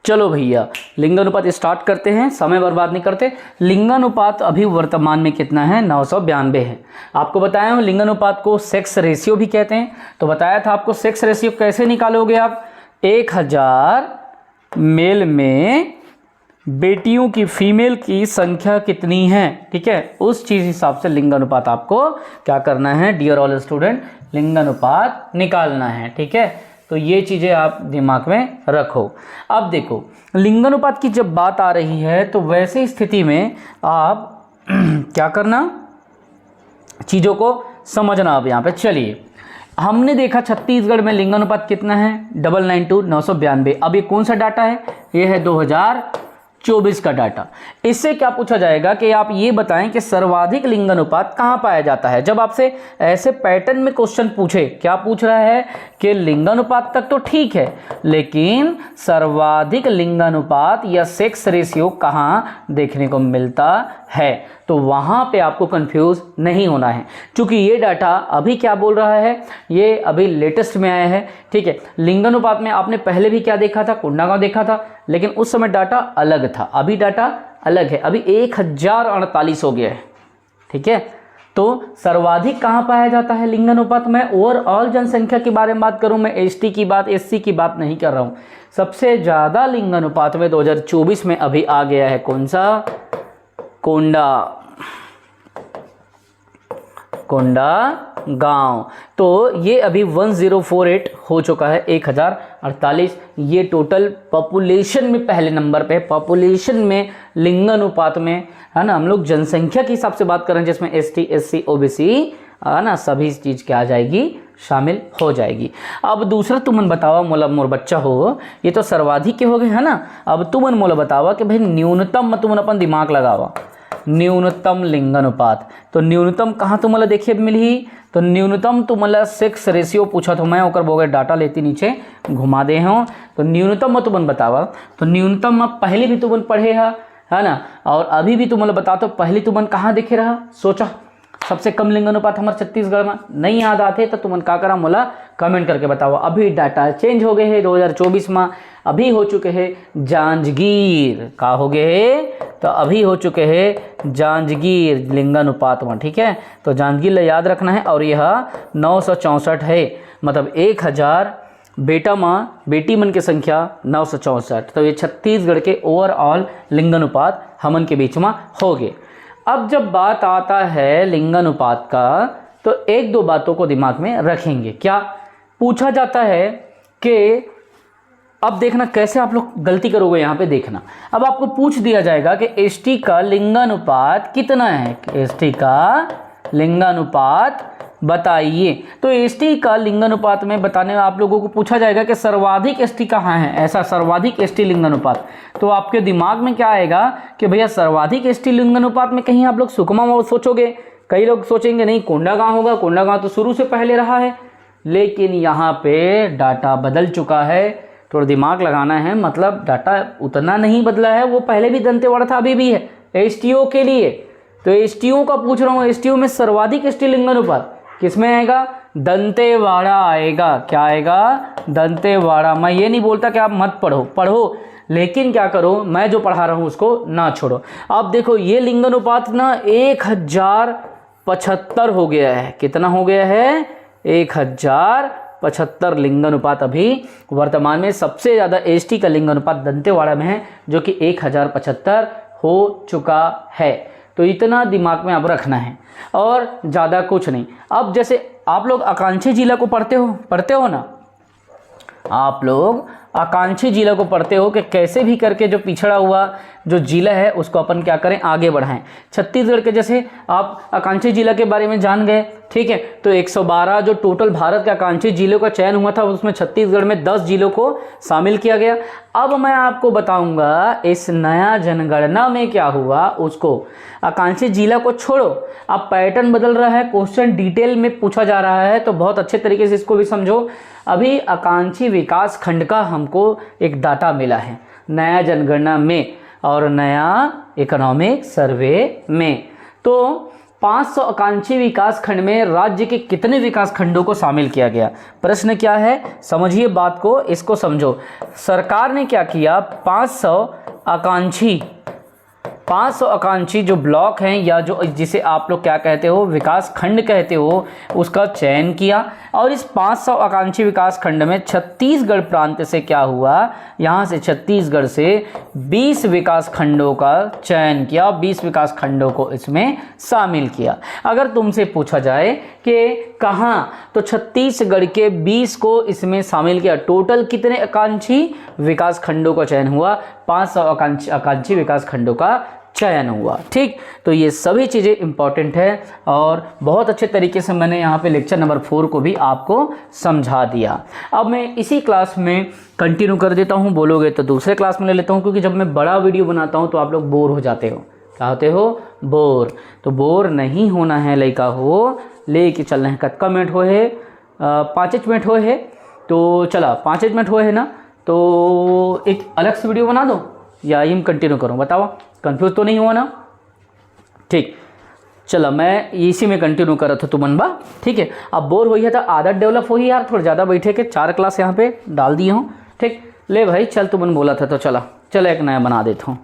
चलो भैया लिंगानुपात स्टार्ट करते हैं, समय बर्बाद नहीं करते। लिंगानुपात अभी वर्तमान में कितना है, 992 है। आपको बताया हूँ लिंगानुपात को सेक्स रेशियो भी कहते हैं। तो बताया था आपको सेक्स रेशियो कैसे निकालोगे आप, 1000 मेल में बेटियों की फीमेल की संख्या कितनी है, ठीक है, उस चीज़ हिसाब से लिंगानुपात आपको क्या करना है डियर ऑल स्टूडेंट, लिंगानुपात निकालना है, ठीक है। तो ये चीज़ें आप दिमाग में रखो। अब देखो लिंगानुपात की जब बात आ रही है तो वैसे स्थिति में आप क्या करना, चीज़ों को समझना। अब यहाँ पे चलिए हमने देखा छत्तीसगढ़ में लिंगानुपात कितना है, 992 992। अब ये कौन सा डाटा है, ये है 2024 का डाटा। इससे क्या पूछा जाएगा कि आप ये बताएं कि सर्वाधिक लिंगानुपात कहाँ पाया जाता है। जब आपसे ऐसे पैटर्न में क्वेश्चन पूछे, क्या पूछ रहा है कि लिंगानुपात तक तो ठीक है लेकिन सर्वाधिक लिंगानुपात या सेक्स रेशियो कहाँ देखने को मिलता है, तो वहाँ पे आपको कंफ्यूज नहीं होना है। क्योंकि ये डाटा अभी क्या बोल रहा है, ये अभी लेटेस्ट में आया है, ठीक है। लिंगानुपात में आपने पहले भी क्या देखा था, कोंडागांव देखा था, लेकिन उस समय डाटा अलग था, अभी डाटा अलग है, अभी 1048 हो गया है, ठीक है। तो सर्वाधिक कहाँ पाया जाता है लिंगानुपात में, ओवरऑल जनसंख्या के बारे में बात करूँ मैं, एसटी की बात, एससी की बात नहीं कर रहा हूँ। सबसे ज़्यादा लिंगानुपात में 2024 में अभी आ गया है कौन सा, कोंडागांव। तो ये अभी 1048 हो चुका है, 1048। ये टोटल पॉपुलेशन में पहले नंबर पे, पॉपुलेशन में लिंगानुपात में, है ना। हम लोग जनसंख्या के हिसाब से बात करें जिसमें एसटी एससी ओबीसी, है ना, सभी चीज़ क्या आ जाएगी, शामिल हो जाएगी। अब दूसरा तुमन बतावा मोला, मोर बच्चा हो, ये तो सर्वाधिक के हो गए, है ना। अब तुमन मोला बतावा कि भाई न्यूनतम, तुमन अपन दिमाग लगावा, न्यूनतम लिंगानुपात। तो न्यूनतम कहाँ तुम्हारा देखिए मिली, तो न्यूनतम तुम्हारा सेक्स रेशियो पूछा तो मैं ओकर बोगे डाटा लेती नीचे घुमा दे हूँ। तो न्यूनतम में तुमन बतावा, तो न्यूनतम पहले भी तुमन पढ़े है ना, और अभी भी तुमन बता, तो पहले तुमन कहाँ देखे रहा, सोचा सबसे कम लिंगानुपात हमारे छत्तीसगढ़ में नहीं याद आते तो तुमन का करा मोला कमेंट करके बताओ। अभी डाटा चेंज हो गए हैं 2024 में, अभी हो चुके हैं जांजगीर, का हो गए है, तो अभी हो चुके हैं जांजगीर लिंगानुपात में, ठीक है। तो जांजगीर ले याद रखना है, और यह 964 है, मतलब 1000 बेटा माँ बेटी मन की संख्या 964। तो ये छत्तीसगढ़ के ओवरऑल लिंगानुपात हमन के बीच में हो गए। अब जब बात आता है लिंगानुपात का, तो एक दो बातों को दिमाग में रखेंगे। क्या पूछा जाता है कि अब देखना कैसे आप लोग गलती करोगे, यहाँ पे देखना। अब आपको पूछ दिया जाएगा कि एसटी का लिंगानुपात कितना है, एसटी का लिंगानुपात बताइए। तो एसटी का लिंगानुपात में बताने में आप लोगों को पूछा जाएगा कि सर्वाधिक एसटी कहाँ है, ऐसा सर्वाधिक एसटी लिंगानुपात। तो आपके दिमाग में क्या आएगा कि भैया सर्वाधिक एसटी लिंगानुपात में कहीं आप लोग सुकमा में सोचोगे, कई लोग सोचेंगे नहीं कोंडागांव होगा, कोंडागांव तो शुरू से पहले रहा है, लेकिन यहाँ पे डाटा बदल चुका है। थोड़ा दिमाग लगाना है, मतलब डाटा उतना नहीं बदला है, वो पहले भी दंतेवाड़ा था, अभी भी है एसटीओ के लिए। तो एसटीओ का पूछ रहा हूँ, एसटीओ में सर्वाधिक एसटी लिंगानुपात किसमें आएगा, दंतेवाड़ा आएगा। क्या आएगा, दंतेवाड़ा। मैं ये नहीं बोलता कि आप मत पढ़ो, लेकिन क्या करो, मैं जो पढ़ा रहा हूँ उसको ना छोड़ो। अब देखो ये लिंगानुपात ना 1075 हो गया है, कितना हो गया है, 1075 लिंगानुपात अभी वर्तमान में। सबसे ज़्यादा एसटी का लिंगानुपात दंतेवाड़ा में है, जो कि 1075 हो चुका है। तो इतना दिमाग में अब रखना है और ज़्यादा कुछ नहीं। अब जैसे आप लोग आकांक्षी जिला को पढ़ते हो ना, आप लोग आकांक्षी जिला को पढ़ते हो कि कैसे भी करके जो पिछड़ा हुआ जो जिला है उसको अपन क्या करें, आगे बढ़ाएं। छत्तीसगढ़ के जैसे आप आकांक्षी जिला के बारे में जान गए, ठीक है। तो 112 जो टोटल भारत के आकांक्षी जिलों का चयन हुआ था, उसमें छत्तीसगढ़ में 10 जिलों को शामिल किया गया। अब मैं आपको बताऊंगा इस नया जनगणना में क्या हुआ उसको। आकांक्षी जिला को छोड़ो, अब पैटर्न बदल रहा है, क्वेश्चन डिटेल में पूछा जा रहा है, तो बहुत अच्छे तरीके से इसको भी समझो। अभी आकांक्षी विकास खंड का हमको एक डाटा मिला है नया जनगणना में और नया इकोनॉमिक सर्वे में। तो 500 आकांक्षी विकास खंड में राज्य के कितने विकास खंडों को शामिल किया गया। प्रश्न क्या है, समझिए बात को, इसको समझो। सरकार ने क्या किया, 500 आकांक्षी जो ब्लॉक हैं या जो जिसे आप लोग क्या कहते हो, विकास खंड कहते हो, उसका चयन किया। और इस 500 आकांक्षी विकास खंड में छत्तीसगढ़ प्रांत से क्या हुआ, यहाँ से छत्तीसगढ़ से 20 विकास खंडों का चयन किया, 20 विकास खंडों को इसमें शामिल किया। अगर तुमसे पूछा जाए कि कहाँ, तो छत्तीसगढ़ के 20 को इसमें शामिल किया। टोटल कितने आकांक्षी विकास खंडों का चयन हुआ, 500 आकांक्षी विकास खंडों का चयन हुआ। ठीक, तो ये सभी चीज़ें इंपॉर्टेंट है और बहुत अच्छे तरीके से मैंने यहाँ पे लेक्चर नंबर 4 को भी आपको समझा दिया। अब मैं इसी क्लास में कंटिन्यू कर देता हूँ, बोलोगे तो दूसरे क्लास में ले लेता हूँ, क्योंकि जब मैं बड़ा वीडियो बनाता हूँ तो आप लोग बोर हो जाते हो। क्या होते हो, बोर। तो बोर नहीं होना है लड़का हो, लेके चलना है। कतका मिनट हो है, 5 मिनट हो है, तो चला 5 मिनट हो है ना, तो एक अलग से वीडियो बना दो या यही कंटिन्यू करूँ, बताओ, कंफ्यूज तो नहीं हुआ ना। ठीक, चलो मैं इसी में कंटिन्यू कर रहा था, तू बनबा। ठीक है, अब बोर हुई है तो आदत डेवलप हो ही यार, थोड़ा ज़्यादा बैठे के 4 क्लास यहाँ पे डाल दिए हूँ। ठीक, ले भाई चल, तू बन बोला था तो चला एक नया बना देता हूँ।